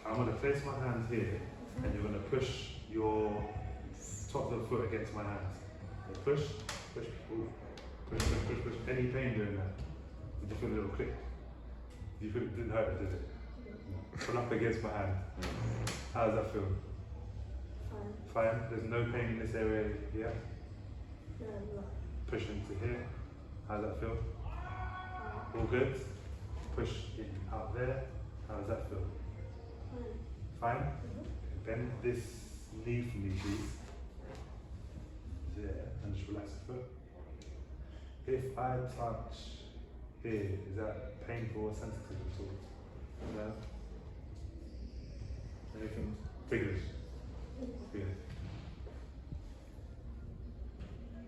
I'm going to place my hands here, and you're going to push your top of the foot against my hands. So push, push, ooh, push, push, push, push. Any pain doing that? Did you feel a little click? You feel it didn't hurt, did it? No. Pull up against my hand. How does that feel? Fine. Fine. There's no pain in this area, yeah? No, not. Push into here. How does that feel? All good? Push in out there. How does that feel? Fine. Fine? Bend this knee for me, please. There, and just relax the foot. If I touch here, is that painful or sensitive at all? No? Anything ticklish? Good.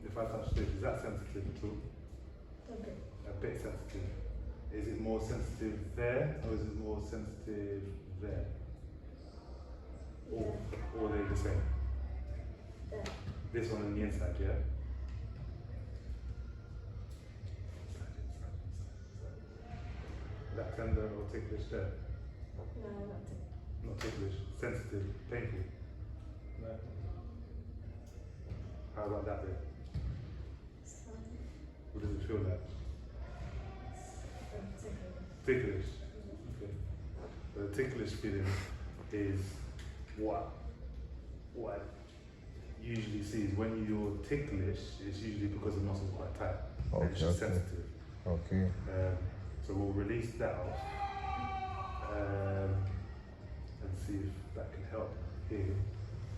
If I touch this, is that sensitive at all? A bit. A bit sensitive. Is it more sensitive there, or is it more sensitive there? Or are they the same? There. This one on the inside, yeah? Is that tender or ticklish there? No, not it. Not ticklish, sensitive, painful. No. How about that bit? It's fine. What does it feel like? It's Ticklish. Okay. So the ticklish feeling is what I usually see is when you're ticklish, it's usually because the muscle's quite tight. Okay, And it's just okay. sensitive. Okay. So we'll release that off and see if that can help here.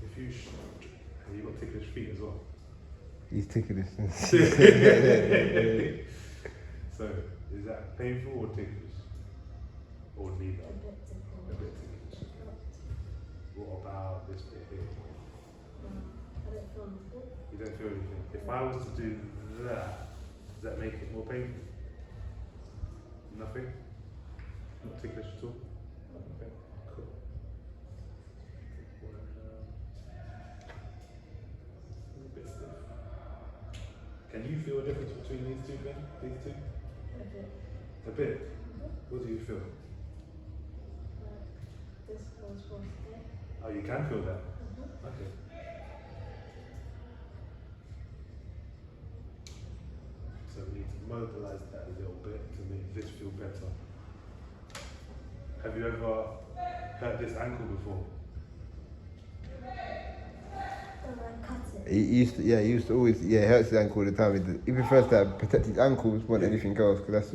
If you have you got ticklish feet as well? He's ticklish. So is that painful or ticklish? Or neither? a bit A different. bit ticklish. Not. What about this bit here? I don't feel anything. You don't feel anything. If I was to do that, does that make it more painful? Nothing? Not ticklish at all? Okay, cool. A bit stiff. Can you feel a difference between these two, Ben? These two? A bit. A bit? What do you feel? This feels worse there. Oh, you can feel that? Okay. So we need to mobilize that a little bit to make this feel better. Have you ever hurt this ankle before? I cut it. He used to always, he hurts his ankle all the time. He prefers to protect his ankles more than anything else, because that's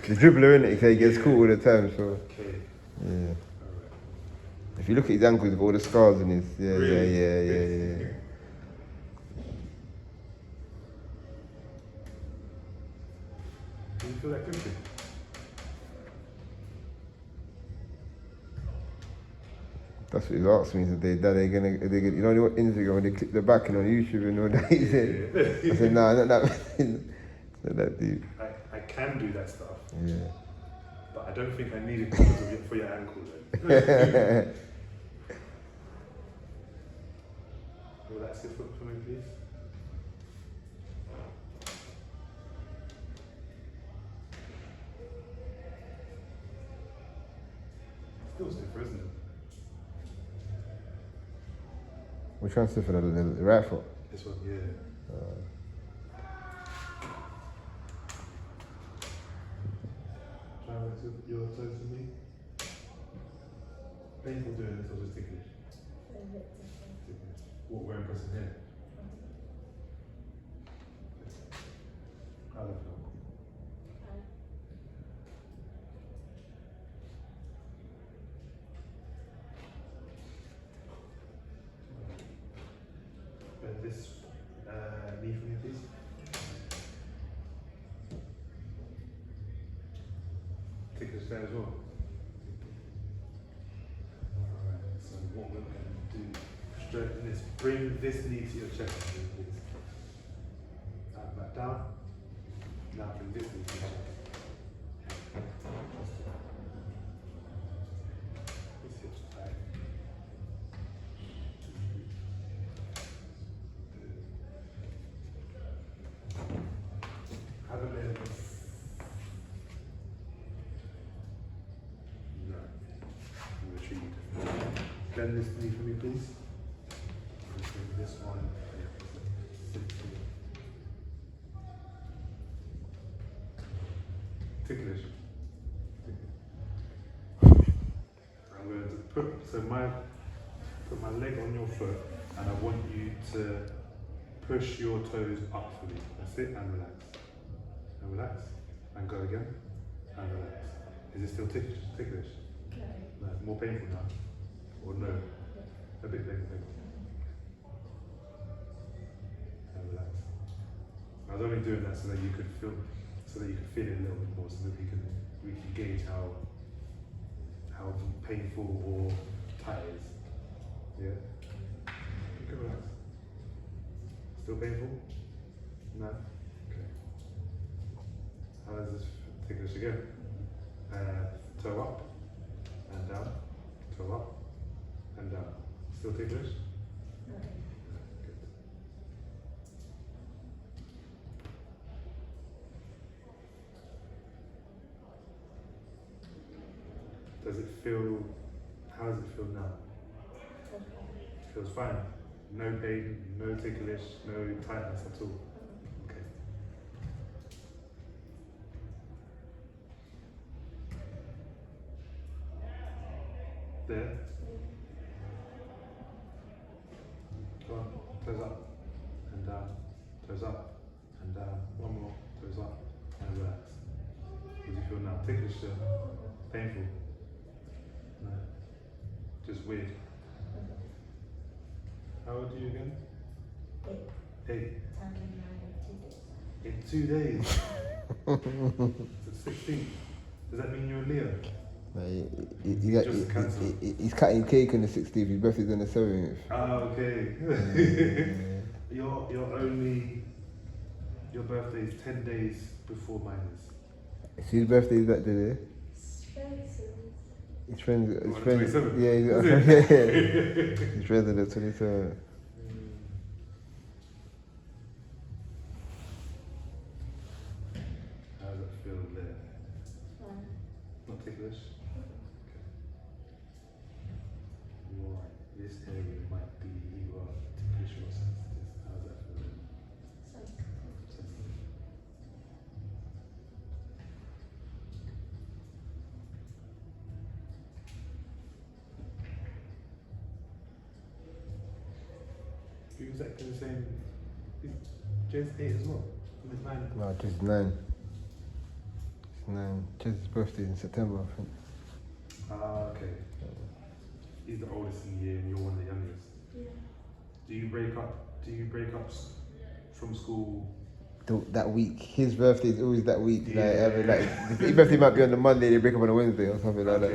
the dribbler, innit? So he gets caught all the time, so, Okay. yeah. Alright. If you look at his ankles, he's got all the scars in his, Really? yeah. Do you feel that crimping? That's what he's asked me today. Dad, are they gonna, you know what Instagram when they clip the back and on YouTube and all that? He said, I said, nah, not that, not that deep. I can do that stuff, Yeah. but I don't think I need it because of for your ankle then. Relax your foot for me, please. Still stiffer, isn't it? Which one's for the right foot? This one, yeah. Try and relax your toes for me. Painful doing this or just ticklish? A bit different. Ticklish. What we're impressing here. How does that feel? Fine. This knee for me, please. Ticklish there as well. Alright, so what we're going to do, straighten this, bring this knee to your chest, please. And back down. Now bring this knee to your chest. This hip's tight. Have a bit of this. No. Retrieve. bend this knee for me, please. This one. Ticklish. I'm going to put my leg on your foot, and I want you to push your toes up for me. That's it, and relax. And relax. And go again. And relax. Is it still ticklish? Okay. No, more painful now? Or no? A bit painful. And relax. I was only doing that so that you could feel it a little bit more, so that we can gauge how painful or tight it is. Yeah? Okay, relax. Still painful? No? Okay. How does this ticklish again? Toe up and down, toe up and down. Still ticklish? No. Good. Does it feel, how does it feel now? Okay. Feels fine. No pain, no ticklish, no tightness at all. Okay. There. Go on. Toes up and down. Toes up and down. One more. Toes up and relax. How do you feel now? Ticklish still? Painful? No. Just weird. How old are you again? 8. 8. Turning 9 in 2 days. In 2 days. So 16. Does that mean you're a Leo? He's cutting cake on the 16th. His birthday's on the 7th. Ah, okay. Your birthday is 10 days before mine is. His birthday is that day. His friends. On the 27th? Yeah, his friends on the 27th. How does that feel there? Fine. Not ticklish? Okay. Right. This area might be either ticklish or sensitive. How does that feel? Sensitive. You're exactly the same. Jen's 8 as well. With 9. No, just 9. It's 9. Jez's birthday in September, I think. Ah, okay. He's the oldest in the year and you're one of the youngest. Yeah. Do you break up from school? That week. His birthday is always that week. Yeah. His birthday might be on the Monday, they break up on a Wednesday or something like that.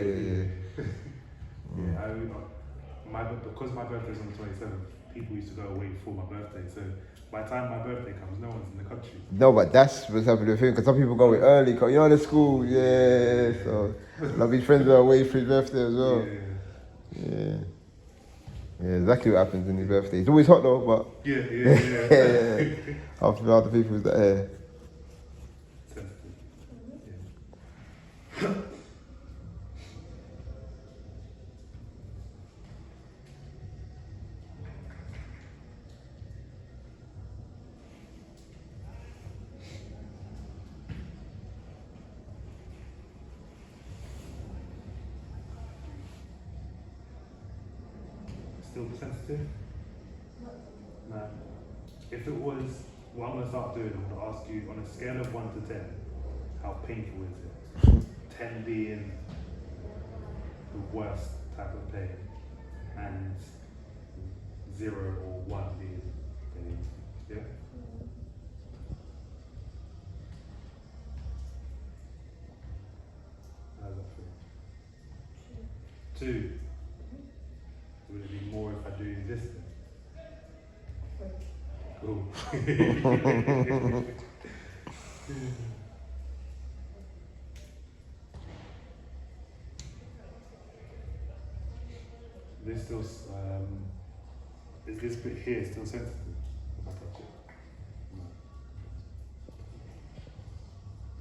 Because my birthday's on the 27th, people used to go away for my birthday. So by the time my birthday comes, no one's in the country. No, but that's what's happening with him, because some people go away early, you know, the school, yeah, so a lot of his friends are away for his birthday as well. Yeah, exactly what happens in his birthday. It's always hot though, but yeah. after other people's that, Sensitive. Still sensitive? No. If it was, what I'm going to start doing, I'm going to ask you on a scale of 1 to 10, how painful is it? 10 being the worst type of pain, and 0 or 1 being pain. Yeah? How does that feel? 2. Would it be more if I do this then? Cool. This still, is this bit here still sensitive if I touch it? No.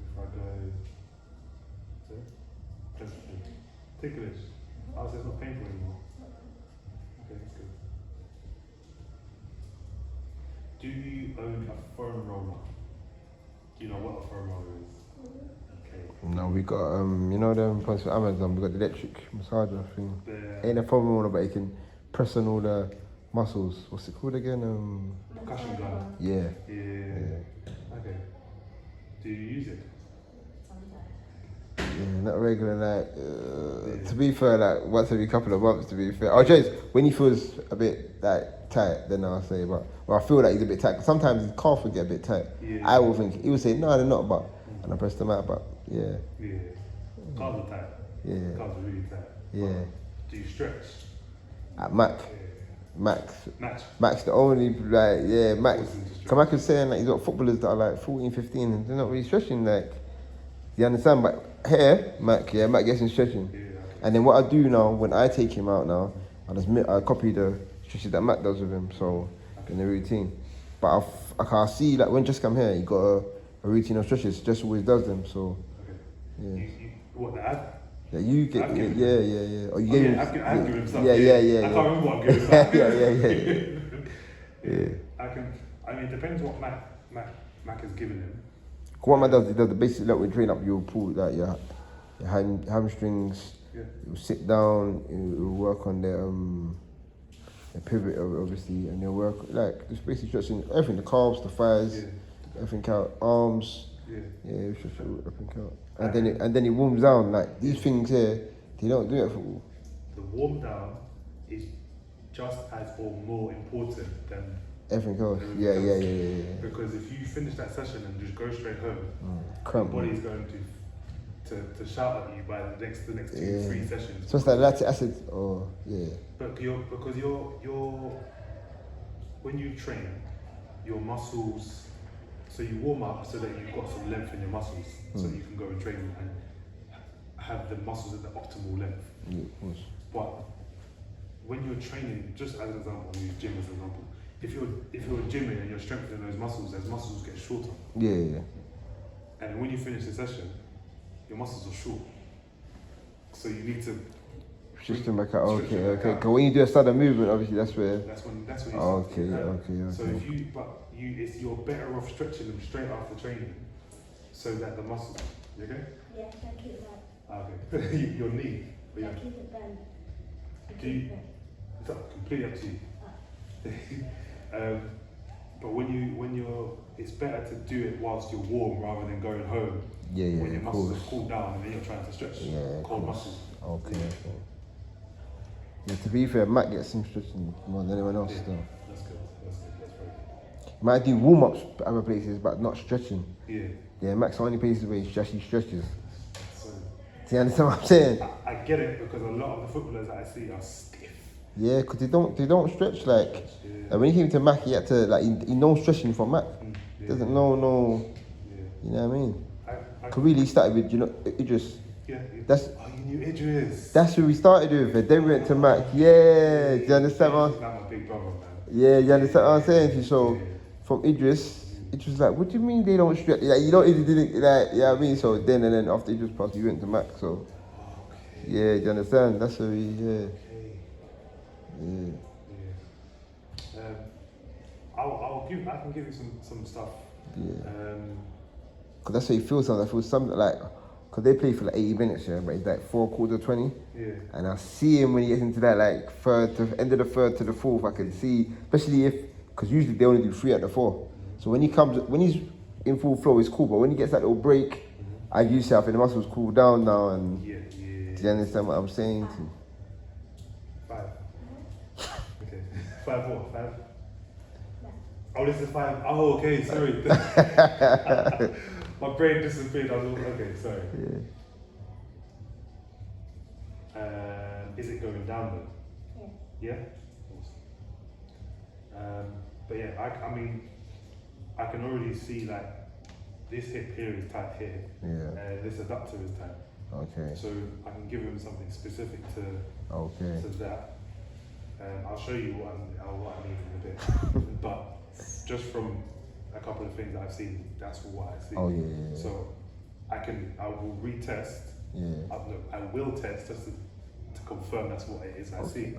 If I go, so, sensitive. Ticklish. Oh, so it's not painful anymore. Do you own a foam roller? Do you know what a foam roller is? Okay. No, we got you know them ones for Amazon. We got the electric massager thing. Ain't a foam roller, but you can press on all the muscles. What's it called again? Percussion gun. Yeah. Yeah. Okay. Do you use it? Sometimes. Yeah, not regular. Like to be fair, like once every couple of months. To be fair, oh, just when he feels a bit like tight, then I'll say. But well, I feel like he's a bit tight. Sometimes his calf will get a bit tight. Yeah. I will think he will say no, they're not. But and I press them out. But yeah. Yeah. Calves are tight. Yeah. Calves are really tight. Yeah. Do you stretch? At Mac. Yeah. Max. Max the only, like, yeah, Max. Kamak was saying like he's got footballers that are like 14, 15 and they're not really stretching, like, you understand? But here, Mac gets him stretching. Yeah, okay. And then what I do now, when I take him out now, I copy the stretches that Mac does with him, so in the routine. But I can't see, like, when just come here, he got a routine of stretches, just always does them, so, Okay. yeah. What, the ad? Yeah, you get, I've given yeah. Oh, you gave him, I've given him something. yeah. I can't remember what I'm giving him. Yeah. I mean, it depends what Mac has given him. What man does, he does the basic like we train up, you'll pull like your hamstrings, Yeah. you'll sit down, you'll work on the pivot obviously, and you'll work like just basically stretching everything, the calves, the thighs, everything out, arms, you stretch everything out. And then it warms down, like these things here, they don't do it for all. The warm down is just as or more important than Everything else. Yeah. Because if you finish that session and just go straight home, Cramp. your body's going to shout at you by the next 2-3 sessions. So it's like lactic acid or But because you're when you train, your muscles, so you warm up so that you've got some length in your muscles, so you can go and train and have the muscles at the optimal length. Yeah, of course. But when you're training, just as an example, I'll use gym as an example. If you're gymming and you're strengthening those muscles get shorter. Yeah. And when you finish the session, your muscles are short. So you need to Stretch them back out. Okay. Because when you do a sudden movement, obviously that's when you start to get okay. So you're better off stretching them straight after training, so that the muscles. You okay? Yeah, I keep it bent. Okay. Your knee. I keep it bent. Do you? It's completely up to you. But when you're, it's better to do it whilst you're warm rather than going home. When your muscles are cooled down and then you're trying to stretch cold muscles. Okay. Yeah, to be fair, Matt gets him stretching more than anyone else though. That's good. That's very good. He might do warm-ups at other places, but not stretching. Yeah. Matt's the only places where he actually stretches. So, Do you understand what I'm saying? I get it, because a lot of the footballers that I see are stiff. Yeah, because they don't stretch like. When he came to Mac, he had to like he knows stretching from Mac. Doesn't know you know what I mean? Because really he started with Idris. Yeah. That's you knew Idris. That's who we started with, and then we went to Mac. Yeah, do you understand what? He's like my big brother, man. Yeah, you understand what I'm saying to you? So from Idris, it was like, what do you mean they don't stretch? Like you don't even didn't like, you know what I mean? So then after Idris passed, we went to Mac. So yeah, do you understand? That's who we I can give you some stuff. Because that's how you feel sometimes. I feel something like, because they play for like 80 minutes, but it's like 4 quarters 20. And I see him when he gets into that like end of the third to the fourth, I can see, especially because usually they only do 3 at the 4. So when he's in full flow, it's cool, but when he gets that little break, I use it, and the muscles cool down now, and do you understand what I'm saying? 5. Okay. 5 what? 5? Oh, this is 5. Oh, okay, sorry. My brain disappeared. Okay, sorry. Is it going down though? Yeah? But yeah, I mean, I can already see like this hip here is tight here. This adductor is tight. Okay. So I can give him something specific to that. I'll show you what I mean in a bit. But just from a couple of things that I've seen, that's what I see. So I will retest. I will test just to confirm that's what it is I see.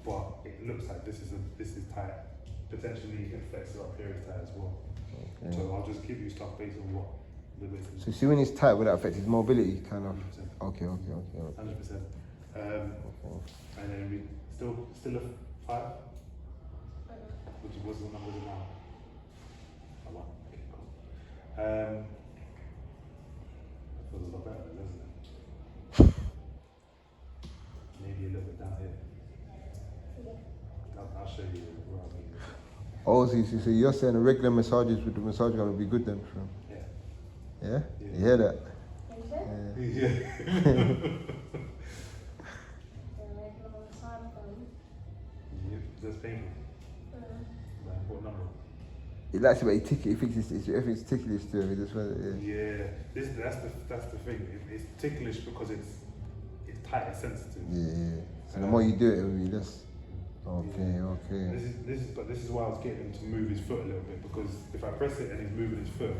But it looks like this is tight. potentially affects our period as well. Okay. So I'll just give you stuff based on what the business. So see when he's tight, would that affect his mobility, kind of? 100%. Okay. 100%. And then we still a 5. Which was the numbers now. I won. Okay, cool. That feels a lot better, doesn't it? Maybe a little bit down here. I'll show you where I mean. Oh, so you're saying the regular massages with the massage gun would be good then for him? Yeah. Yeah? You hear that? Yeah. That's painful. What number? He likes it, but he thinks everything's ticklish to him. He just wants That's the thing. It's ticklish because it's tight and sensitive. Yeah. So the more you do it, it will be less. Okay. This is why I was getting him to move his foot a little bit, because if I press it and he's moving his foot,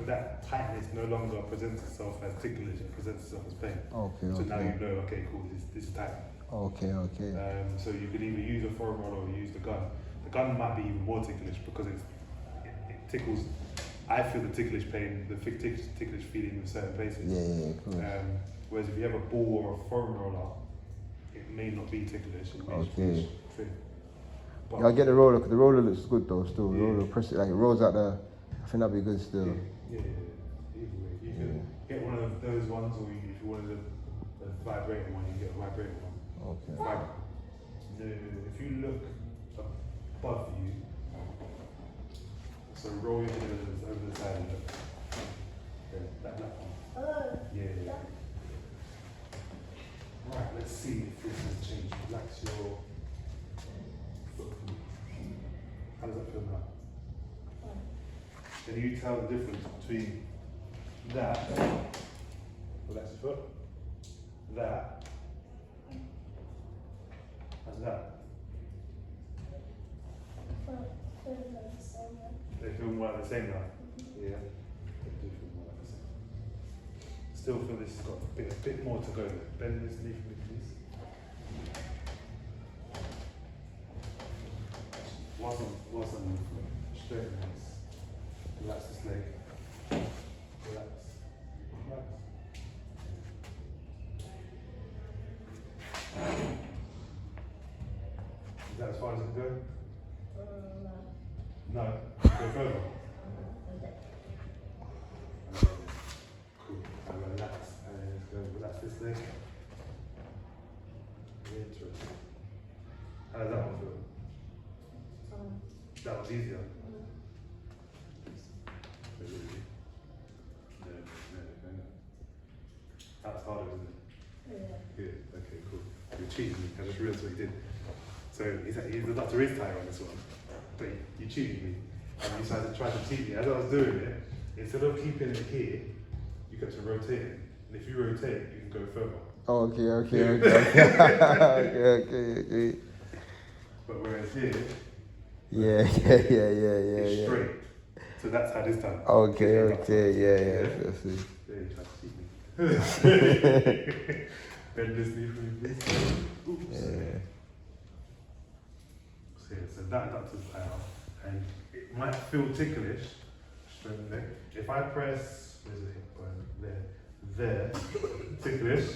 that tightness no longer presents itself as ticklish, it presents itself as pain. Okay. So now you know, okay, cool, this is tight. Okay. So you could either use a foam roller or use the gun. The gun might be even more ticklish because it tickles. I feel the ticklish pain, the ticklish feeling in certain places. Yeah, cool. Whereas if you have a ball or a foam roller, it may not be ticklish. It may just be thing. Yeah, I get the roller, because the roller looks good though still. The roller, press it, like it rolls out there. I think that'd be good still. Yeah. Either way. You can get one of those ones, or if you wanted a vibrating one, you get a vibrating one. Okay. If you look above you, so roll your head over the side and look. That one. Yeah. Right, let's see if this has changed. Relax your foot. How does that feel now? Can you tell the difference between that, relax your foot, that, and that? They feel more like the same now? Yeah, they do feel more like the same. Still feel this has got a bit more to go there. Bend this knee for me, please. Whilst I'm straighten this. Relax this leg. Relax. Is that as far as it can go? No. Go further. Cool. And relax. And let's go. Relax this leg. Interesting. How does that one feel? That was easier. No. That's harder, isn't it? Yeah. Good. Okay, cool. You're cheating me. I just realised what you did. So he's the Dr. is tired on this one, but you cheated me. And you decided to try to cheat me. As I was doing it, instead of keeping it here, you kept on rotating. And if you rotate, you can go further. Okay. But whereas here, Yeah. it's straight. So that's how this time. Okay, yeah. I see. There you try to cheat me. Bend this knee for me, please. Oops. Yeah. So that doctor's out, and it might feel ticklish, straighten the neck. If I press, where's the hip bone? There, ticklish.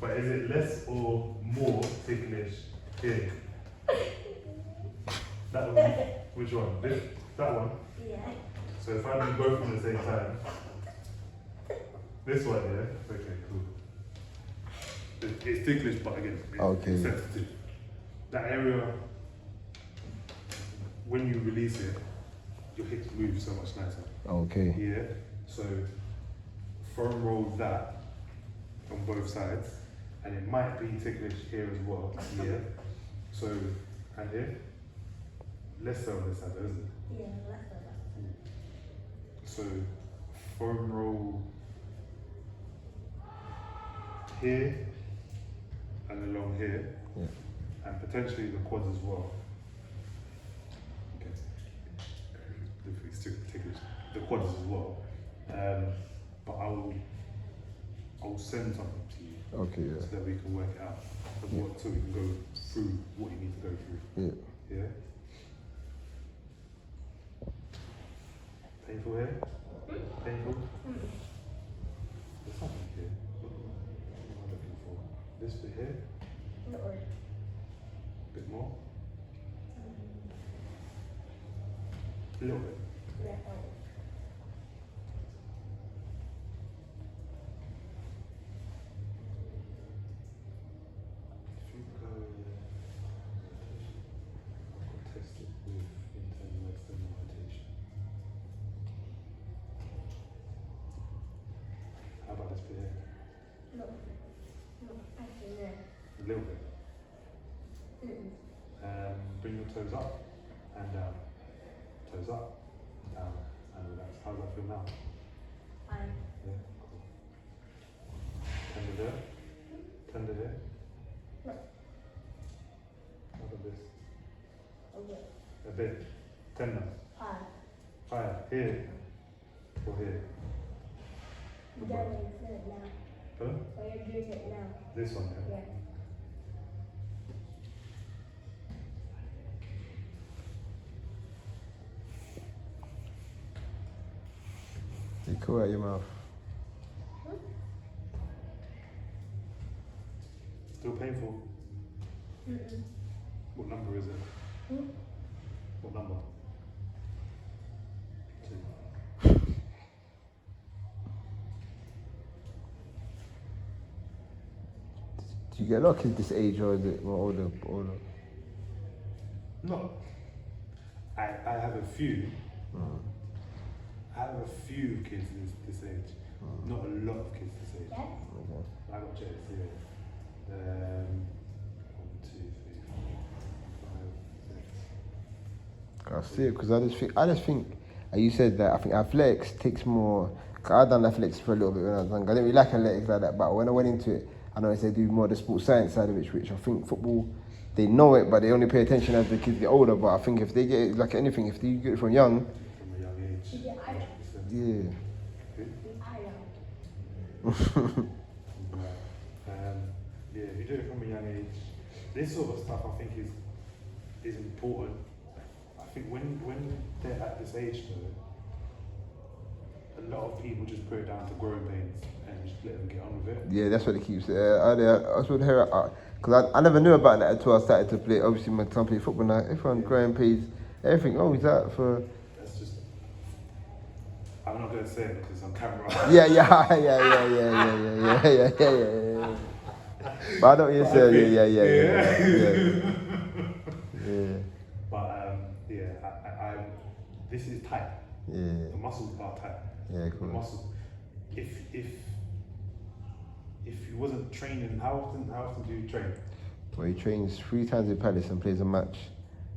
But is it less or more ticklish here? That one, which one? That one? Yeah. So if I do both at the same time, this one, yeah? Okay, cool. It's ticklish, but again, it's sensitive. That area, when you release it, your hips move so much nicer. Okay. Yeah. So foam roll that on both sides, and it might be ticklish here as well. Yeah. So and here, less so on this side, isn't it? Yeah, left of that. So foam roll here and along here, and potentially the quads as well. Okay. It's ticklish. The quads as well. But I will send something to you. Okay, yeah. So that we can work it out. So we can go through what you need to go through. Yeah. Yeah. Painful here? Painful? There's something here. What am I looking for? This bit here? No. A bit more? A little bit. Yeah. If you go rotation, I've got to test it with internal and external rotation. How about this bit here? No. No. Actually, no. A little bit. Bring your toes up and down. Toes up, down, and relax. How does that feel now? Fine. Yeah, cool. Tender there. Tender here. No. How about this? Okay. A bit. Tender. Fine. Fire. Here. Or here. You're doing it now. Huh? So you're doing it now. This one, yeah? Yeah. You cool out your mouth. Still painful? What number is it? What number? 2. Do you get a lot of kids this age or is it more older? No. I have a few. I have a few kids this age. Not a lot of kids this age. Yeah? Okay. I got checks here. 1, 2, 3, 4, 5, 6. I see it because I just think, you said that I think athletics takes more. Cause I done athletics for a little bit when I was younger. I didn't really like athletics like that, but when I went into it, I noticed they do more the sports science side of it, which I think football, they know it, but they only pay attention as the kids get older. But I think if they get it, like anything, if they get it from young, From a young age. Yeah, I know. 100%. yeah. I know. Right. Yeah, if you do it from a young age, this sort of stuff I think is important. I think when they're at this age though, a lot of people just put it down to growing pains and just let them get on with it. Yeah, that's what it keeps. I would hear because I never knew about that until I started to play. Obviously, my son played football now. Everyone growing pains, everything. Oh, he's out for. That's just. I'm not gonna say it because it's on camera. Yeah. But I don't even say yeah. But I this is tight. Yeah. The muscles are tight. Yeah, The cool. muscles. If you wasn't training, how often do you train? Well, he trains 3 times in Palace and plays a match,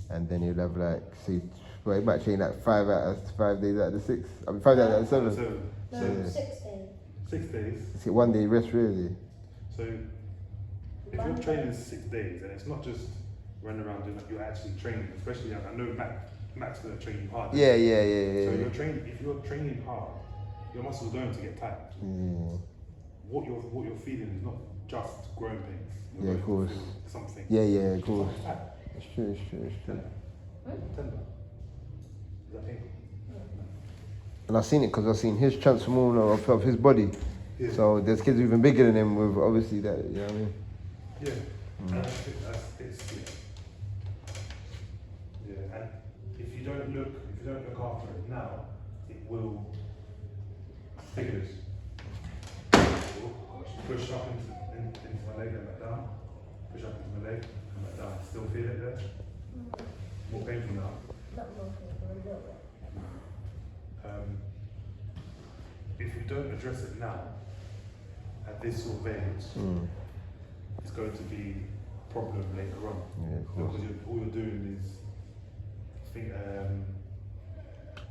and then he'll have like he might train like 5 days out of the 6. I mean 5 days out of 7. No, So 6 days. 6 days. It's 1 day rest really. So if you're training 6 days, and it's not just running around doing it, you're actually training. Especially I know Matt's gonna train you hard. Yeah. So you're training. If you're training hard, your muscles are going to get tight. What you're feeling is not just growing pains. You're Yeah, going of course. to feel something. Yeah, of course. Something tight. It's true. Tender. Tender. Is that painful? And I've seen it because I've seen his transformation of his body. Yeah. So there's kids even bigger than him with obviously that, you know what I mean? Yeah. And I think it's yeah. And if you don't look after it now, it will figures. Push up into my leg and back down. Push up into my leg and back down. Still feel it there? More painful now. Not more painful, a little bit. If you don't address it now, at this sort of age, it's going to be a problem later on. Yeah, of course. Because all you're doing is, I think,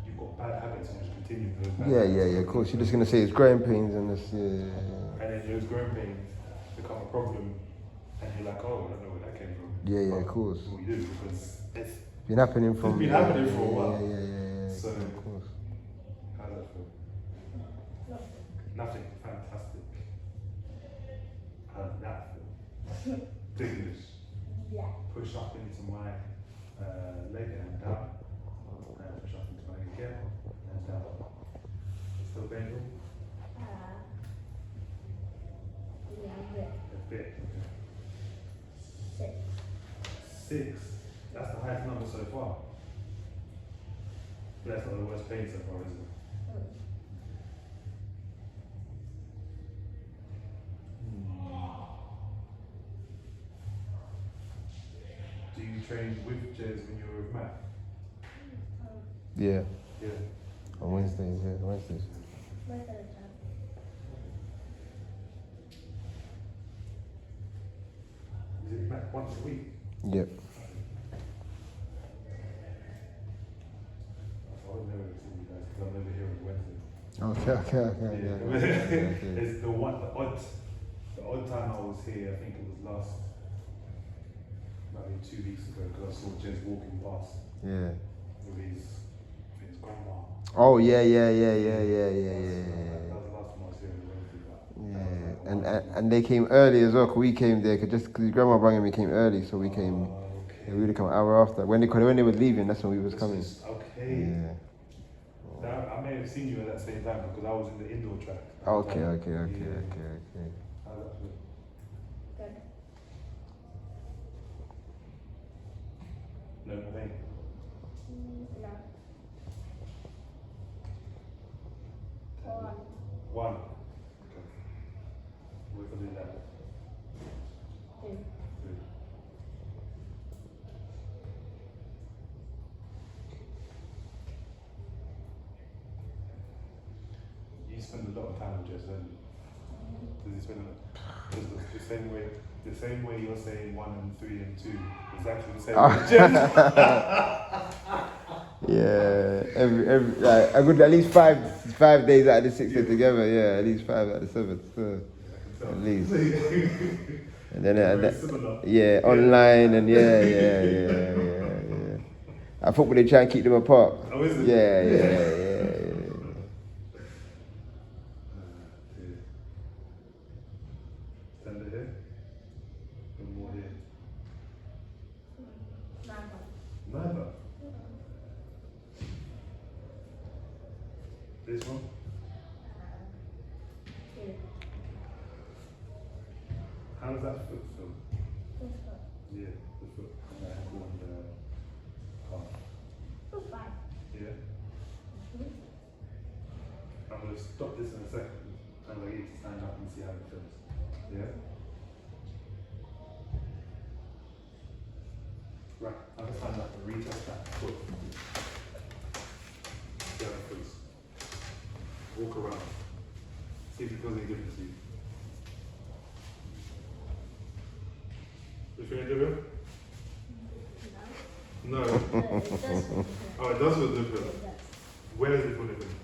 you've got bad habits and you just continue with those bad habits. Yeah, of course. You're just going to say it's growing pains and this, And then those growing pains become a problem and you're like, oh, I don't know where that came from. Yeah, But of course. What you do, because it's been happening from. been happening for a while. Yeah. So- of course. How does that feel? Nothing. Fantastic. How does that feel? Fingers. Yeah. Push up into my leg and down. And push up into my leg again. And down. It's still painful? Yeah, A bit. six. 6. That's the highest number so far. But that's not the worst pain so far, is it? Do you train with Jez when you were with Matt? Yeah. Yeah. On Wednesdays, yeah, Wednesdays. Most of the time. Is it Matt once a week? Yep. I would never see you guys because I'm never here on Wednesday. Okay. It's the odd time I was here, I think it was last, maybe 2 weeks ago, because I saw Jez walking past Yeah. with his grandma. Oh, yeah. That was the last time I was here on Wednesday. But Yeah. And they came early as well, 'cause we came there, cause his grandma brought me came early, so we came, okay. we would come an hour after. When they were leaving, that's when we was coming. Okay. Yeah. I may have seen you at that same time because I was in the indoor track. Okay. How's that feel? Good. No pain. No. 1. Okay. We're gonna do that. 2. 2. You spend a lot of time with Jess, don't you? Does he spend the same way you're saying 1 and 3 and 2, exactly the same way with Jess? Yeah. Every like a good at least 5 days out of the 6 together. Yeah, at least 5 out of 7. So, at least. And then yeah, online and yeah. I thought they try and keep them apart. Oh, is it? Yeah. Stand it here. And more here. Neither. This one? 2. How does that foot feel? This one. Yeah, the foot and the ankle and the calf. 5. Yeah? I'm going to stop this in a second and I'll get you to stand up and see how it feels. Yeah? Right, I'm going to stand up and retest that foot. See how it feels. Walk around. See if it feels any different to you. You feeling different? No. Oh, it does feel different. Where does it feel different?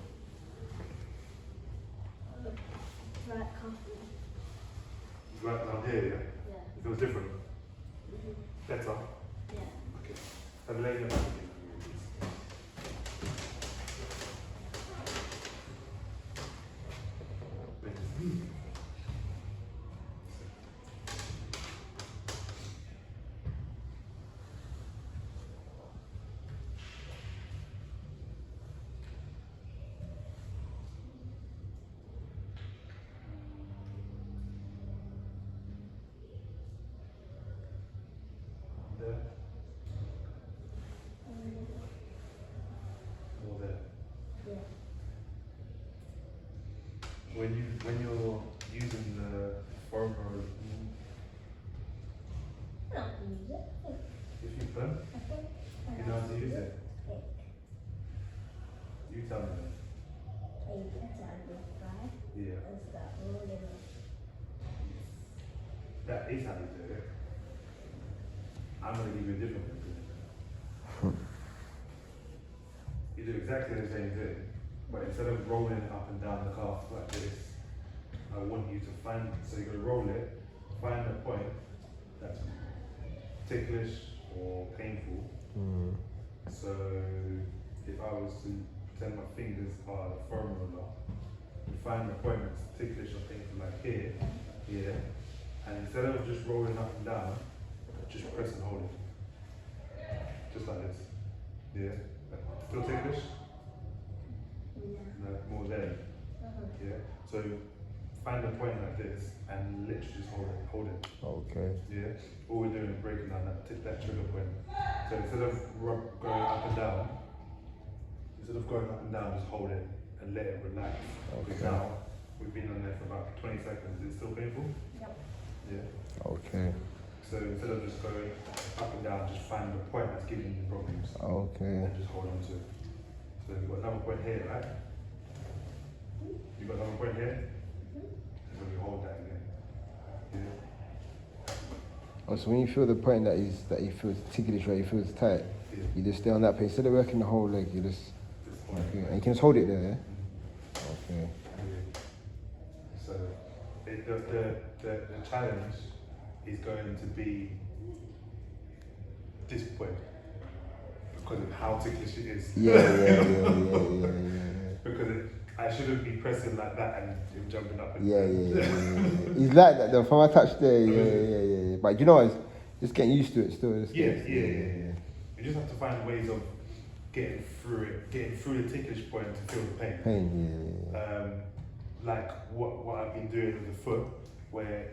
Right coffee. Right down here, yeah? Yeah. It feels different. Better? Yeah. Okay. Have laid your back again. There. More there. Yeah. When you're using the foam roller, I don't use it. if you can, you know how to use it. You tell me then. I use it to five Yeah. and start rolling. That is how you do it. I'm going to give you a different way of doing it. You do exactly the same thing, but instead of rolling it up and down the calf like this, I want you to find, so you're going to roll it, find a point that's ticklish or painful. So if I was to pretend my fingers are the foam roller, you find the point that's ticklish or painful like here, and instead of just rolling up and down, just press and hold it. Just like this. Yeah. Still ticklish? Yeah. No, more there. Yeah. So find a point like this and literally just hold it. Okay. Yeah. All we're doing is breaking down that trigger point. So instead of going up and down, just hold it and let it relax. Because Okay. now we've been on there for about 20 seconds. Is it still painful? Yep. Yeah. Okay. So instead of just going up and down, just find the point that's giving you problems. Okay. And just hold on to it. So you've got another point here, right? You've got another point here? And then you hold that again. Yeah. Oh, so when you feel the point that you feel ticklish, right, you feel it's tight, Yeah. you just stay on that place. Instead of working the whole leg, you just, This point. okay. And you can just hold it there, yeah? Mhm. Okay. Yeah. So the challenge is going to be this point because of how ticklish it is. Yeah. Because I shouldn't be pressing like that and him jumping up and Yeah. He's like that though, from a touch there, yeah. But you know what, it's just getting used to it still. Yeah. You just have to find ways of getting through the ticklish point to feel the pain. Yeah. Like what I've been doing with the foot, where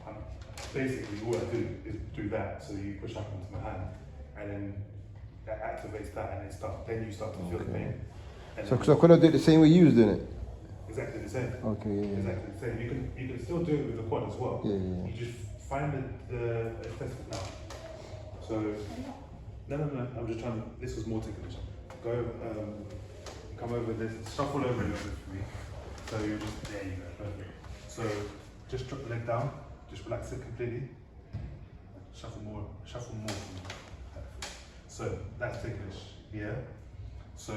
I'm basically all I do is do that. So you push up into my hand, and then that activates that, and then you start to feel the pain. And So then could I do it the same way you was doing it? exactly the same. Okay, yeah. Exactly the same. You can still do it with the quad as well. Yeah. You just find the assessment now. So no. I'm just trying to. This was more ticklish. Go. Come over this. Shuffle over a little bit for me. So you're just there. You go. Perfect. So just drop the leg down. Just relax it completely. Shuffle more. For me. Perfect. So that's ticklish. Yeah. So.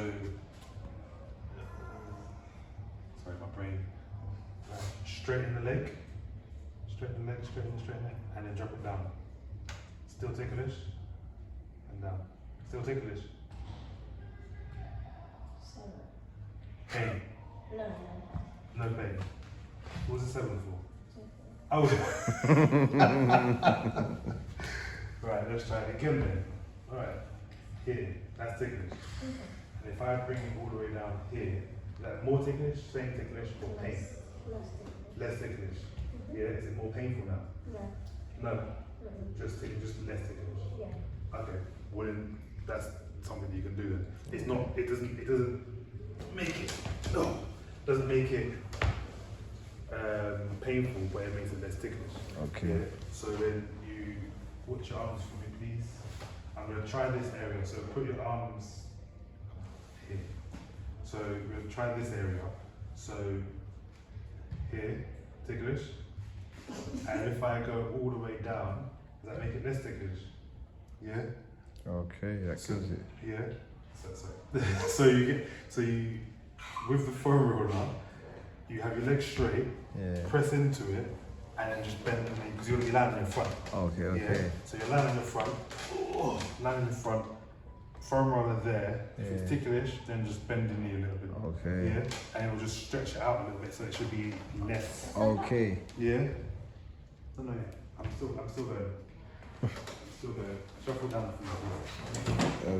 Sorry, my brain. Straighten the leg. Straighten the leg. And then drop it down. Still ticklish. And down. Still ticklish. 7. Pain. No. No pain. What was the 7 for? 2. Oh. Right, let's try it again then. Alright. Here. That's ticklish. And if I bring it all the way down here, is that more ticklish, same ticklish, or pain? Less ticklish. Yeah, is it more painful now? No. Just less ticklish. Yeah. Okay. Well then that's something you can do then. It's not it doesn't make it painful, but it makes it less ticklish. Okay. Yeah? So then you put your arms for me please. I'm gonna try this area. So put your arms here. So we're gonna try this area. So here, ticklish. And if I go all the way down, does that make it less ticklish? Yeah? Okay, that So- kills it. Yeah. So you with the foam roller, you have your legs straight, Yeah. press into it, and then just bend the knee because you're landing in front. Okay. Yeah. So you're landing in front, foam roller there. If it's Yeah. ticklish, then just bend the knee a little bit. Okay. Yeah. And it will just stretch it out a little bit, so it should be less. Okay. Yeah. No. I'm still going. Still going. Shuffle down for me.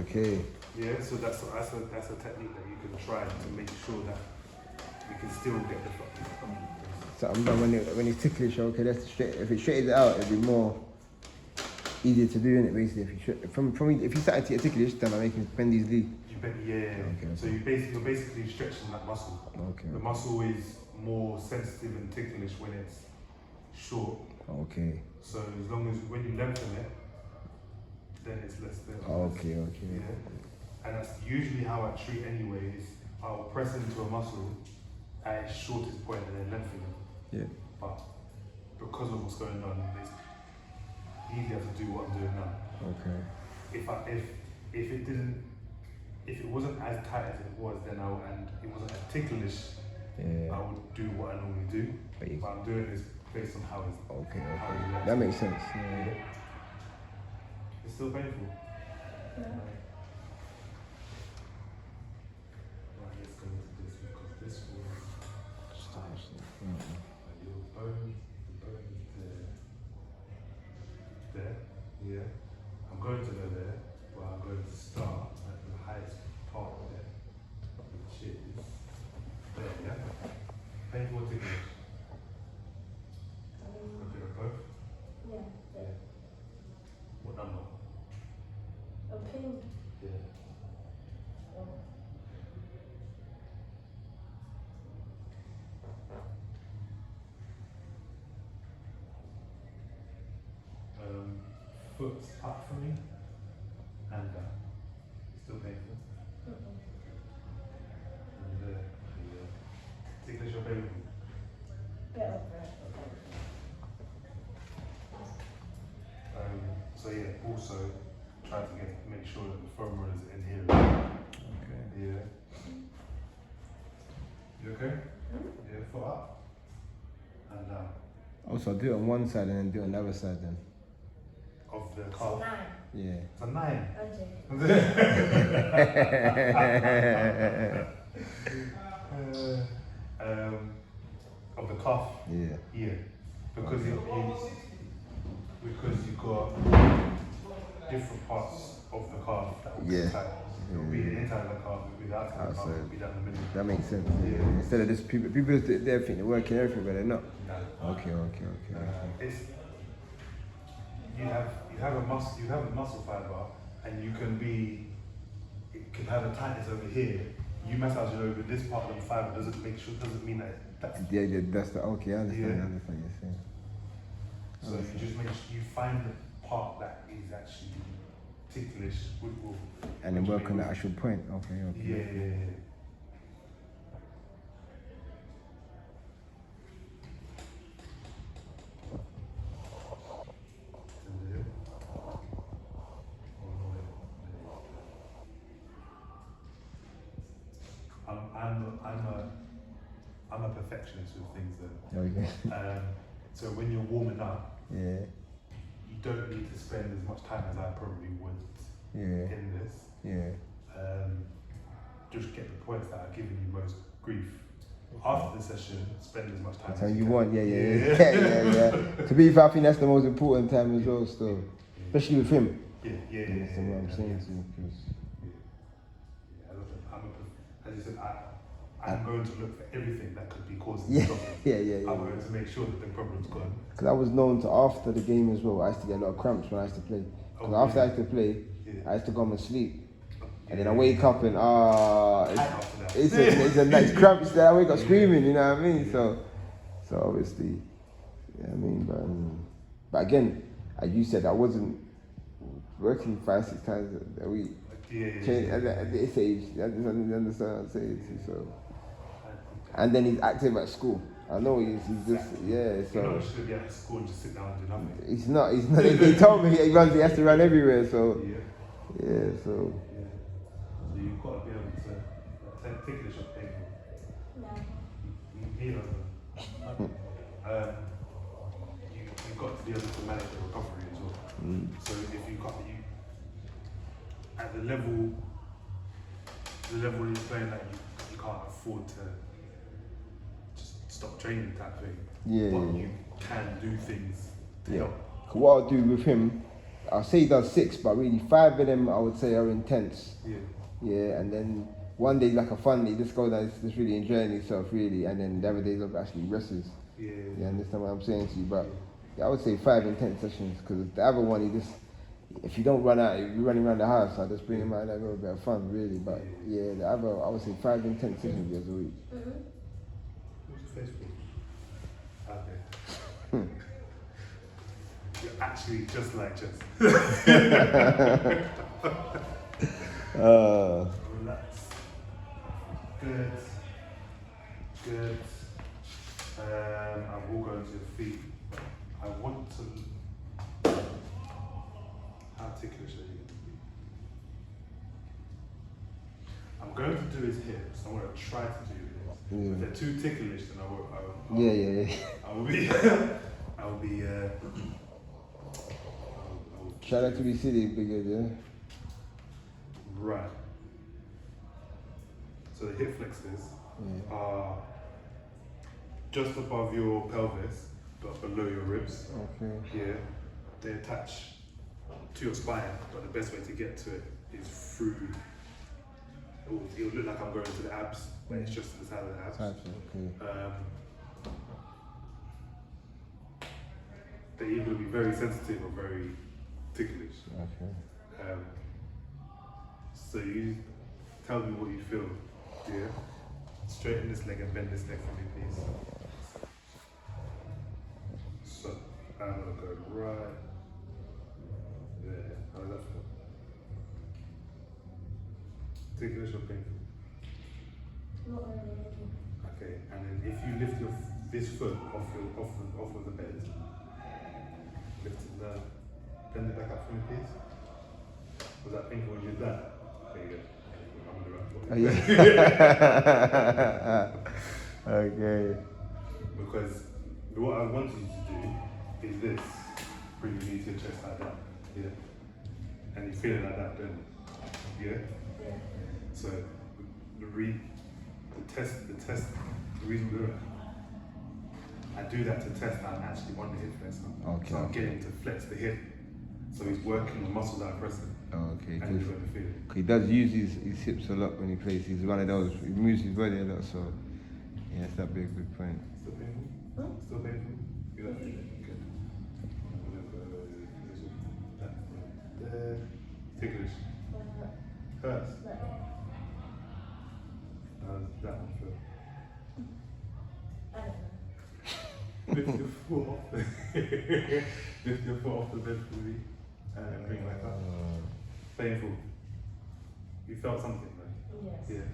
Okay. Yeah, so that's a technique that you can try to make sure that you can still get the foot. So I'm done when it's ticklish. Okay, that's straight. If it straightens it out, it'd be more easier to do, innit? Basically, if you started to get ticklish, then I make him bend his knee. You bet, yeah. Okay. So you're basically stretching that muscle. Okay. The muscle is more sensitive and ticklish when it's short. Okay. So as long as when you lengthen it, then it's less. Okay. Yeah. And that's usually how I treat anyways. I'll press into a muscle at its shortest point and then lengthen it. Yeah. But because of what's going on, it's easier to do what I'm doing now. Okay. If it wasn't as tight as it was, then and it wasn't as ticklish, Yeah. I would do what I normally do. But I'm doing this based on how it's. Okay. How you That makes sense. Yeah. It's still painful. No. Right, let's go into this because this was your bone. The bone is there. Yeah. I'm going to go there, but I'm going to start at the highest part of the pain. Yeah. Oh. Foot up for me and down. Still painful. And ticklish or painful? Better. So yeah, also try to make sure that the foam rollers are in here. Okay. Yeah. You okay? Yeah, foot up and down. Also, do it on one side and then do it on the other side then. Of the calf. 9. Yeah. It's a 9. Of the calf. Yeah. Yeah. Because because you've got different parts of the calf that will be tight. It will be the inside of the calf, it will be the outside of the calf, it will be down the middle. That makes sense. Yeah. Instead of just people think they're working everything, but they're not. No. Okay. It's you have a muscle fiber, and you can be. It can have a tightness over here. You massage it over this part of the fiber doesn't mean that that's. Yeah, that's the okay. I understand. Yeah. I understand what you're saying. So you just make sure you find the part that is actually ticklish, and then work on the actual point. Okay. Yeah. I'm a perfectionist with things though. Okay. So when you're warming up, Yeah. you don't need to spend as much time as I probably would in this. Yeah. Just get the points that are giving you most grief. After the session, spend as much time That's how as you can. want. Yeah. To be fair, I think that's the most important time as well. Still, especially with him. Yeah. That's what I'm saying to you. As you said, I'm going to look for everything that could be causing Yeah. problems. Yeah. I'm going to make sure that the problem's gone. Because I was known to, after the game as well, I used to get a lot of cramps when I used to play. Because after I used to play, I used to go home and sleep. And then I wake up and it's a nice cramps that I wake up screaming, you know what I mean? So obviously, yeah, I mean, but again, as you said, I wasn't working 5-6 times a week. At this age, I just understand what I'm saying. So, and then he's active at school. I know he's just so. You're not just gonna be at school and just sit down and do nothing. He's not. They told me he has to run everywhere. So So you've got to be able to take the shot painful. No. He doesn't. You've got to be able to manage the recovery as well. So if at the level you're playing that you can't afford to just stop training type thing. But you can do things to help. What I'll do with him, I'll say he does 6, but really 5 of them I would say are intense. Yeah, and then one day like a fun day, just goes out, just really enjoying himself really, and then the other days of actually wrestles. You understand what I'm saying to you? But I would say 5 intense sessions, because the other one, if you don't run out, if you're running around the house, I just bring him out and have a bit of fun really. But yeah, the other, I would say 5 intense sessions a week. What's the face for? Okay. You're actually just like Jess. Relax. Good. I will go into your feet. I want to. How ticklish are you going to be? I'm going to do his hips. I'm going to try to do his hips. If they're too ticklish, then I will be. Shout out to be silly, bigger, yeah. Right. So the hip flexors are just above your pelvis, but below your ribs. Okay. Yeah. They attach to your spine, but the best way to get to it is through. It'll look like I'm going to the abs, but it's just to the side of the abs. Okay. They either be very sensitive or very ticklish. Okay. So you tell me what you feel. Yeah. Straighten this leg and bend this leg for me, please. So I'm gonna go right there. How does that feel? Take a little painful. Not really. Okay, and then if you lift this foot off of the bed, lift it down, bend it back up for me, please. Was that painful when you did that? There you go. I'm gonna run for it. Okay. Because what I want you to do is this. Bring your knee to your chest like that. Yeah. And you feel it like that, don't you? Yeah? Yeah. So the reason we're doing it, I do that to test I'm actually on the hip flexor. Okay. So I'm getting to flex the hip. So he's working the muscles that are pressing. Okay. And he's going to feel it. He does use his hips a lot when he plays. He's one of those. He moves his body a lot. So yeah, that'd be a good point. Still painful? Huh? Still painful? You don't feel it? Good. I'm going to go that right there. Ticklish. Hurts. That one feel. I don't know. Lift your foot off the lift your foot off the bed for me and bring it back up. Painful. You felt something, right? Yes. Yeah.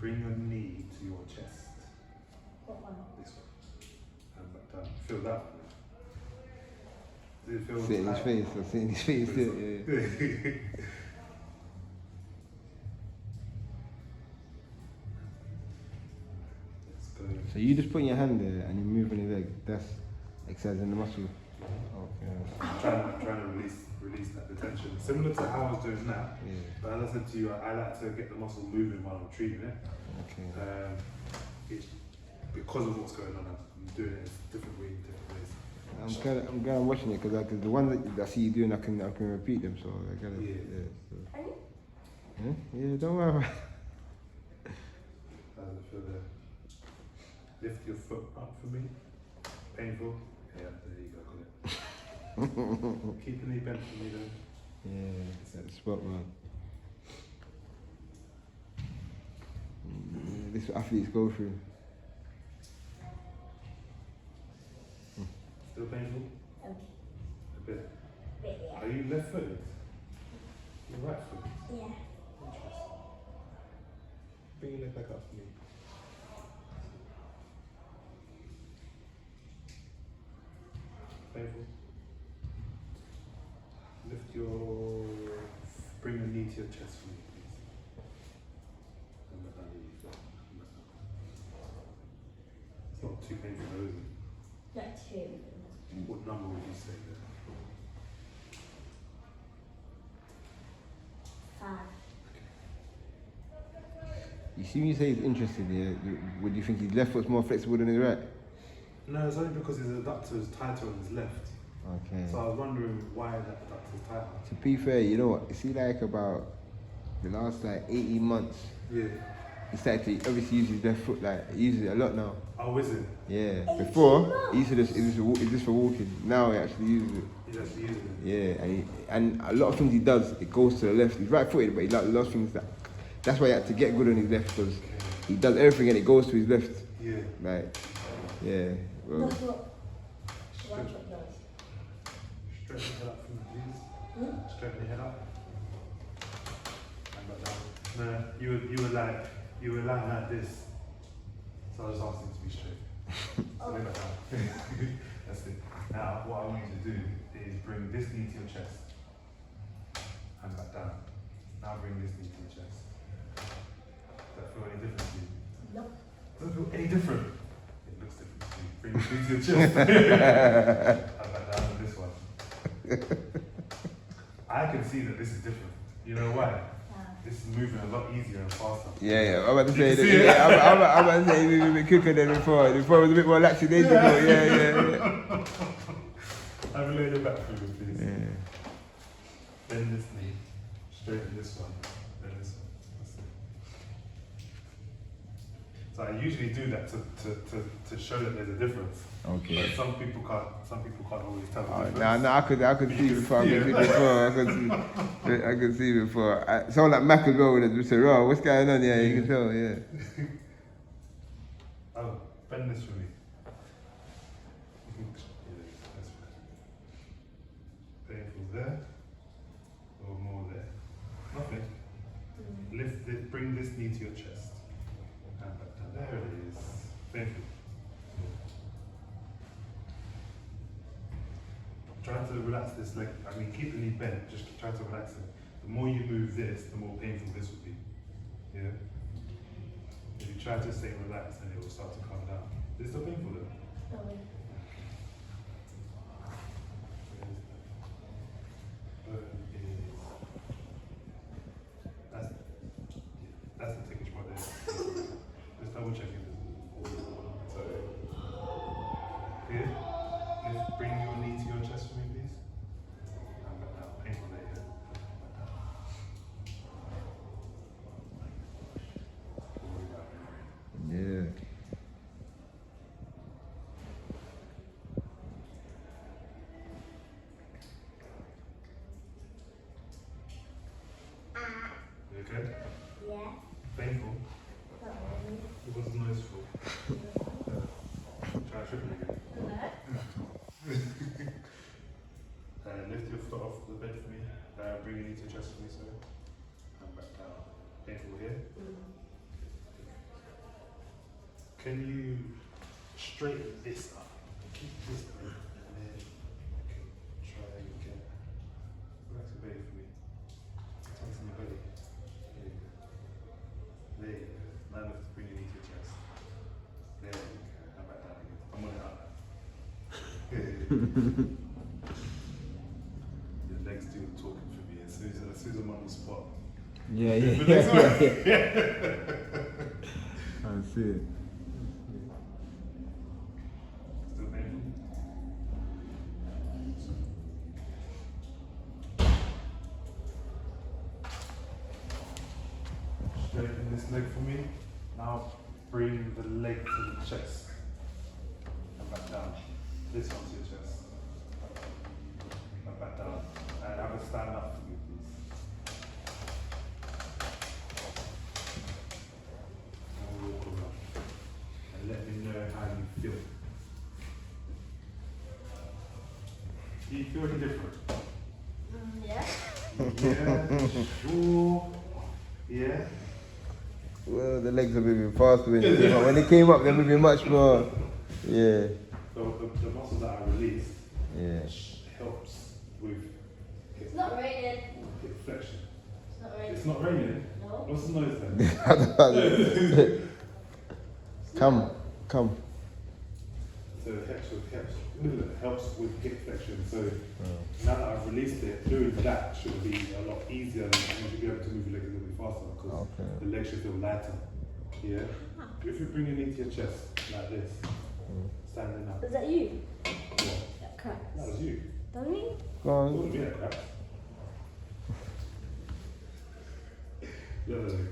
Bring your knee to your chest. What one? This one. And back down. Feel that one. Does it feel Sit in his tight? face. Or sit in his face. Yeah. Let's go. So you just put your hand there and you're moving your leg. That's exercising the muscle. Okay. I'm trying to release that the tension. Similar to how I was doing that. Yeah. But as I said to you, I like to get the muscle moving while I'm treating it. Okay. It's because of what's going on. I'm doing it in different ways, different ways. I'm glad I'm watching it because the ones that I see you doing, I can repeat them. So I gotta. Yeah. So. Are you? Yeah. Yeah. Don't worry. How does it feel there? Lift your foot up for me. Painful? Yeah, there you go, got it. Keep the knee bent for me though. Yeah, that's the spot, man. Yeah, this is what athletes go through. Still painful? Okay. A bit. Bit, yeah. Are you left footed? You're right footed. Yeah. Interesting. Bring your leg back up for me. Painful. Bring your knee to your chest for me, please. And let that knee feel. It's not too painful though, is it? Not too. What number would you say there? 5. You see when you say he's interested here, would you think his left foot's more flexible than his right? No, it's only because his adductor is tighter on his left. Okay. So I was wondering why that adductor is tighter. To be fair, you know what? You see, like about the last 18 months, Yeah. he started to obviously use his left foot. Like he uses it a lot now. Oh, is it? Yeah. Before he used to it's just for walking. Now he actually uses it. He's actually using it. Yeah, and a lot of things he does, it goes to the left. He's right-footed, but he does a lot of things that's why he had to get good on his left because he does everything and it goes to his left. Yeah. Like, yeah. Well, That's what one shot does. Stretch your head up for me, please. Straighten your head up. And back down. No, you were lying like this. So I was asking to be straight. So lay back down. That's it. Now, what I want you to do is bring this knee to your chest. And back down. Now bring this knee to your chest. Does that feel any different to you? Nope. Does it feel any different? It looks different to you. Bring this knee to your chest. And back down on this one. I can see that this is different. You know why? This is moving a lot easier and faster. yeah. I'm about to say that. Yeah, I'm about to say it was a bit quicker than before. Before it was a bit more laxy days ago. Yeah. Have a lay your back through, please. Yeah. Bend this knee. Straighten this one. Bend this one. That's it. So I usually do that to show that there's a difference. Okay. But some people can't always tell the difference. No, I could see before. I could see before. Someone like Mac as well would have said, "Oh, what's going on?" Yeah, you can tell. Yeah. Oh, bend this for me. Painful there, or more there. Nothing. Lift it. Bring this knee to your chest. And back down. There it is. Painful. Try to relax this leg. I mean, keep the knee bent. Just try to relax it. The more you move this, the more painful this will be. Yeah. If you try to stay relaxed, then it will start to calm down. Is it still painful though? No. That's the ticklish part there. Just double checking. So, here. Lift, bring your knee to your chest for me, please. And back down. Painful there, yeah. Yeah. You okay? Yeah. Painful? Not really. What's the noise for? Try tripping again. No. Lift your foot off the bed for me. Bring your knee to your chest for me, sorry. And back down. Painful here. Can you straighten this up? Keep this up. And then try again. Relax your belly for me. Tense in your belly. There you go. Now lift, bring your knee to your chest. There you go. And back down again. I'm on it up now. Your legs do the talking for me as soon as I'm on the spot. Yeah. I see it. Still painful? Straighten this leg for me. Now bring the leg to the chest. And back down. This onto your chest. And back down. And have a stand up for me, please. And we'll walk around. And let me know how you feel. Do you feel any different? Yeah. Yeah, sure. Yeah. Well, the legs are moving faster when they came up. When they came up, they're moving much more. Yeah. So the muscles that I released Yeah. helps with It's not raining. hip flexion. It's not raining. It's not raining. No. What's the noise then? Come. So it helps with hip flexion. So now that I've released it, doing that should be a lot easier and you should be able to move your legs a little bit faster because the legs should feel lighter. Yeah. If you bring your knee to your chest like this, standing up. Was that you? What? That cracks. That was you. Don't we? Go It on. wasn't me that crap. The other leg.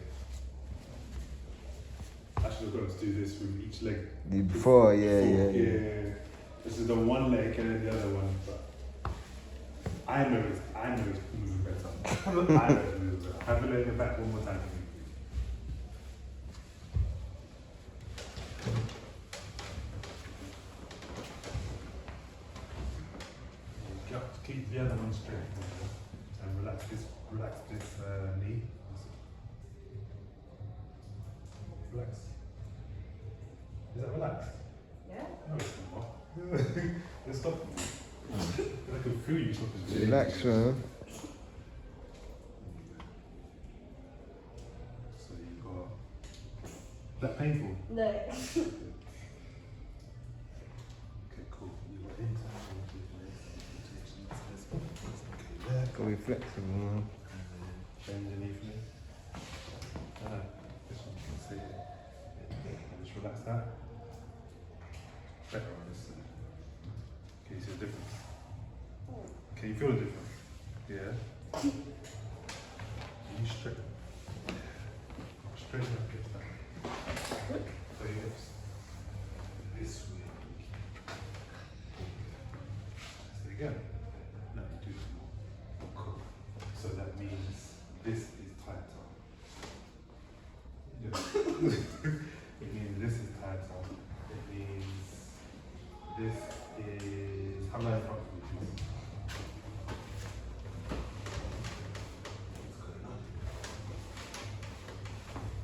I should have got to do this with each leg. Before, yeah. This is the one leg and then the other one, but I know it's moving better. I know it's moving better. Have it in the back one more time for me. Just keep the other one straight and relax this knee. Relax. Is that relaxed? Yeah. No, it's not. Let's stop. I can feel you stopping. Relax, man. So you got. Is that painful? No. Okay, cool. You got internal rotations. Okay, there. Gotta be flexible, man. Bend your knee for me. This one you can see it. And just relax that. Better on this side. Can you see the difference? Can you feel the difference? Yeah? Can you straighten? Straighten up, get that. again. No, do some more. Cool. So that means this is tighter. Yeah. It means this is tighter. It means this is. How about in front of me, please?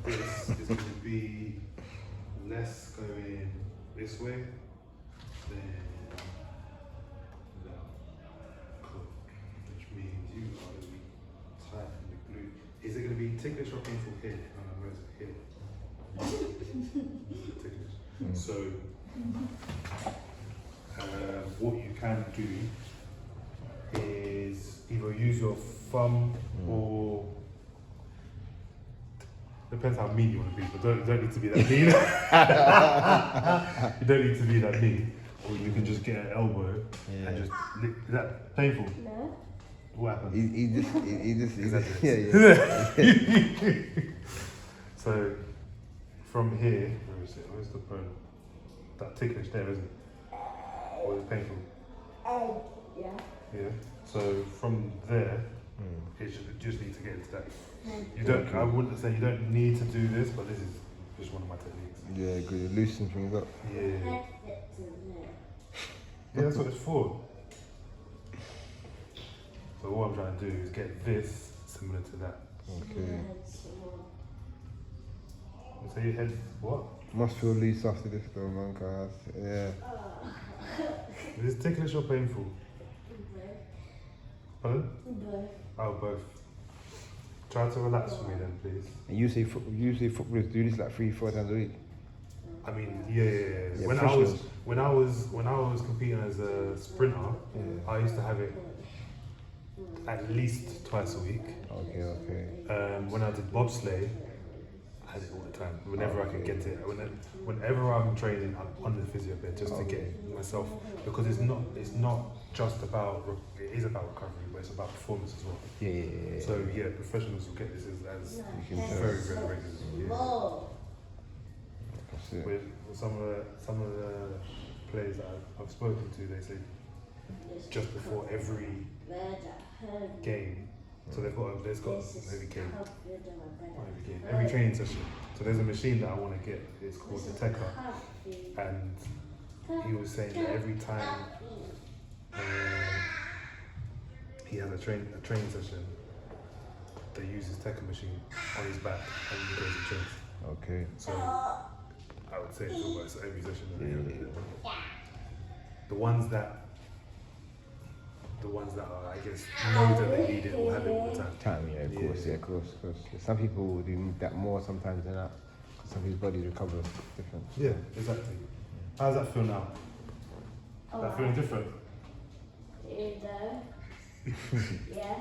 This is going to be less going this way than that. Cool. Which means you are going to be tight in the glute. Is it going to be ticklish or painful here? No, where's it here? Ticklish. So, what you can do is either use your thumb or depends how mean you want to be, but don't need to be that mean. You don't need to be that mean. Or you can just get an elbow and just lick. Is that painful? No. What happened? He just, Exactly. So from here, where is it? Where's the bone? That ticklish there, isn't it? Or is it painful? Yeah. Yeah. So from there, it should just need to get into that. You don't. I wouldn't say you don't need to do this, but this is just one of my techniques. Yeah, good. Loosen things up. Yeah. Head fits in there. Yeah, that's what it's for. So what I'm trying to do is get this similar to that. Okay. So your head, what? Must feel loose after this though, man, cause yeah. Is this ticklish or painful? Pardon? Oh, both. Try to relax for me then, please. And usually footballers do this like 3-4 times a week. I mean, yeah. Yeah, When I was competing as a sprinter, I used to have it at least twice a week. Okay. When I did bobsleigh, I had it all the time. Whenever I could get it, whenever I'm training, I'm on the physio bed just to get myself, because it's not just about, it is about recovery, but it's about performance as well. Yeah. So yeah, professionals will get this as very regular. Yeah. That's it. With some of the players that I've spoken to, they say just before every game, so there's got every training session. So there's a machine that I want to get. It's called the Tekka, and he was saying that every time he has a training session, they use his Tekka machine on his back and he goes and trains. Okay. So I would say it works every session. The ones that are, I guess, know that they need it will have it all the time. Of course. Some people do need that more sometimes than that. Some people's bodies recover different. Yeah, exactly. How does that feel now? That feeling different? Yes. It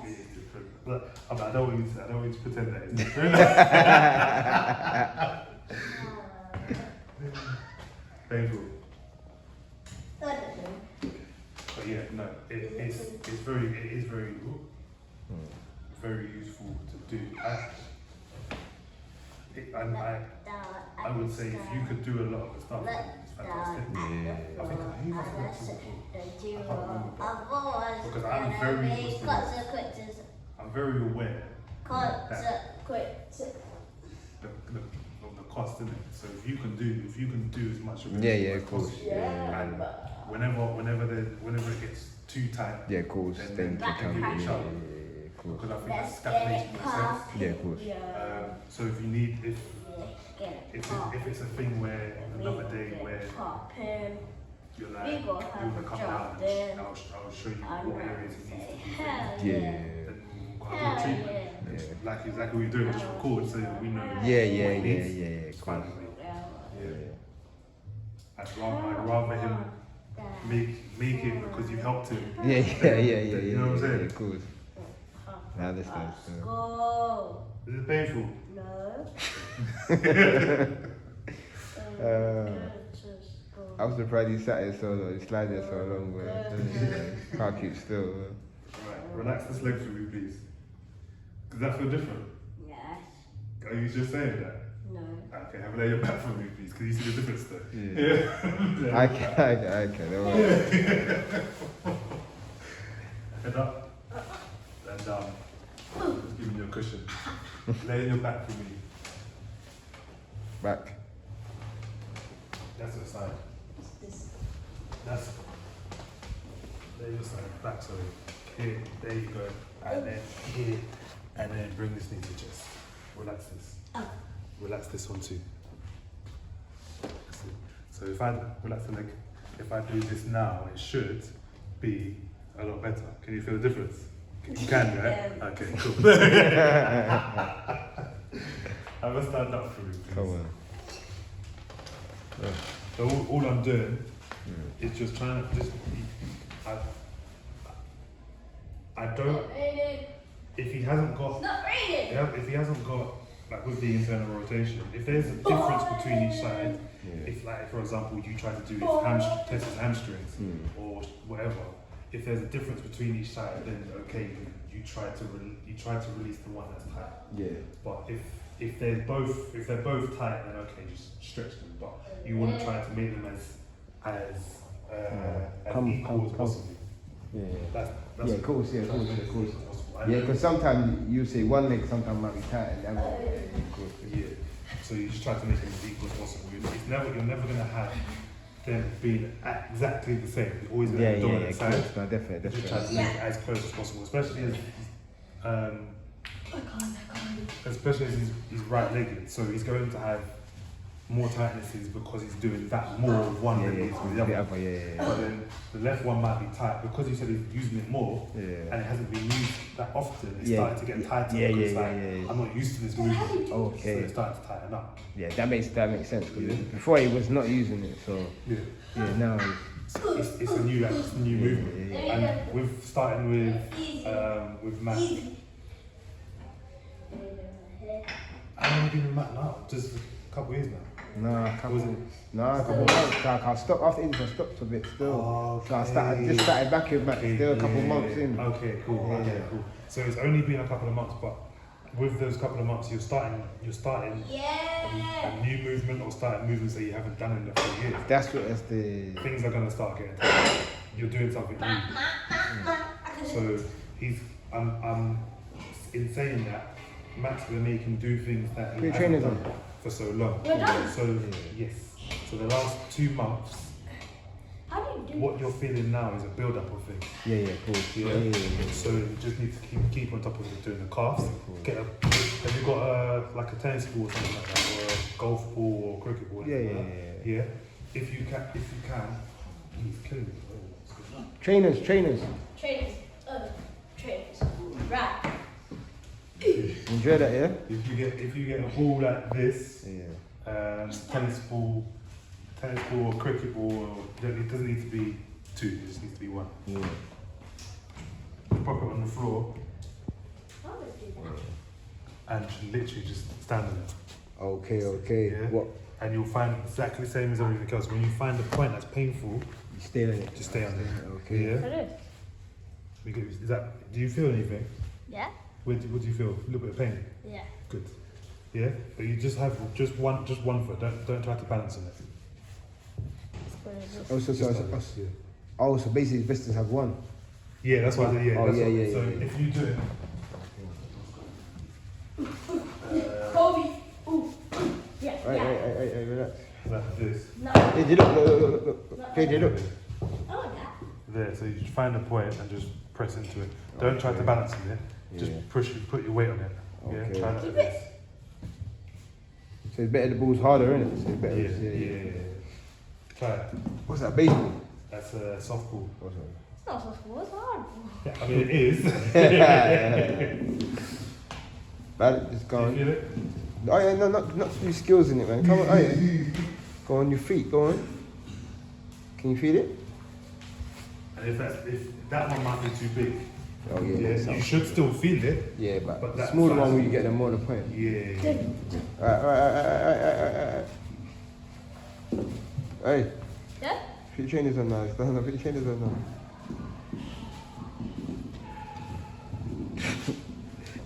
is different. But I don't want you to pretend that it's different. Painful. But yeah, no, it is very useful to do. I would say if you could do a lot of the stuff, it's fantastic. I think he must have done because I'm very aware that the cost in it. So if you can do as much of it, of course. And whenever it gets too tight, Yeah, of course. then Then you can be count. sharp. Because I think that makes more sense. Yeah, of course. So if you need, if it's a thing where another day where you're like, you want to come out and I'll show you what areas you need to do. Then we'll have a treatment. Like exactly what you're doing, just record so we know what it needs. It's fine with me. I'd rather him make it because you helped him. Yeah. You know what I'm saying? Of course. I understand. Is it painful? No. I was surprised you sat here so long, you slid there so long, but can't keep still. Right, relax this leg for me, please. Does that feel different? Yes. Are you just saying that? No. Okay, have a lay your back for me, please. Can you see the difference there? Yeah. I can, don't worry. head up, and down. Just giving you a cushion. Lay your back for me. Back. That's the side. This. That's. Lay your side, back, sorry. Here, there you go. And then here, and then bring this knee to chest. Relax this. Relax this one too. That's it. So if I relax the leg, if I do this now, it should be a lot better. Can you feel the difference? You can, right? Yeah. Okay, cool. I'm gonna stand up for you, please. Come on. Yeah. So all I'm doing is just trying to I don't. If he hasn't got. It's not raining. If he hasn't got, like with the internal rotation, if there's a difference between each side, if like for example you try to do test his hamstrings or whatever, if there's a difference between each side, then okay, you try to release the one that's tight. Yeah. But if they're both tight, then okay, just stretch them. But you want to try to make them as equal as possible. Yeah. That's Yeah, of course, yeah, of course, that's of course. as possible. Yeah, because sometimes you say one leg sometimes might be tight and the other leg. Yeah. So you just try to make them as equal as possible. You're never going to have them being exactly the same. You're always going to have dominant side. No, definitely. Just try to make it as close as possible, especially as he's right-legged. So he's going to have more tightnesses because he's doing that more of one than he's with the other. But then the left one might be tight because he said he's using it more and it hasn't been used that often. It's starting to get tighter because I'm not used to this movement. Okay. So it's starting to tighten up. Yeah, that makes sense. Because before he was not using it, so now It's a new movement. And we've starting with Matt. How long have you been with Matt now? Just a couple of years now. a couple months. Like I stopped after India, I stopped a bit still. So I started back with Matt still a couple months in. Okay, cool. Okay, cool. So it's only been a couple of months, but with those couple of months, you're starting a new movement or starting movements that you haven't done in a few years. That's the Things are gonna start getting tight. You're doing something new. So I'm in saying that Matt's gonna make him do things that he hasn't done for so long. So yes. So the last 2 months, what you're feeling now is a build-up of things. Yeah, cool. Yeah. So you just need to keep on top of it, doing the calves. Have you got like a tennis ball or something like that, or a golf ball or cricket ball? Yeah. If you can, he's killing me. Trainers. Right. Enjoy that, yeah. If you get a ball like this, tennis ball or cricket ball, it doesn't need to be 2. It just needs to be 1. Yeah. Pop it on the floor and literally just stand on it. Okay. Yeah? What? And you'll find exactly the same as everything else. When you find a point that's painful, You stay on it. just stay on it. Okay. Yeah. Do you feel anything? Yeah. What do you feel? A little bit of pain? Yeah. Good. Yeah? But you just have just one foot. Don't try to balance on it. So basically, best to have one. Yeah, that's why I said So if you do it. Poggy. Ooh. Yeah. Right, relax. Like this. No. Hey, look. Okay, look. I like that. There, so you just find a point and just press into it. Don't try to balance on it. Just put your weight on it. Yeah, Okay. try that like this. So it's better the ball's harder, isn't it? So it's better. Yeah. Try it. What's that, baseball? That's a softball. What's that? It's not so cool. It's hard. Yeah, I mean it is. Bad, just go Do on. you feel it? Oh yeah, no, not to do skills in it, man. Come on, oh yeah. Go on your feet, go on. Can you feel it? And if that one might be too big, Oh yeah. you should still feel it. Yeah, but the that smaller size- one when you get the more the point. Yeah. Alright. Hey, Yeah? put your trainers on now. Put your trainers on now.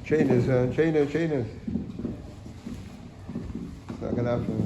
Trainers, man. Trainers. It's not gonna happen.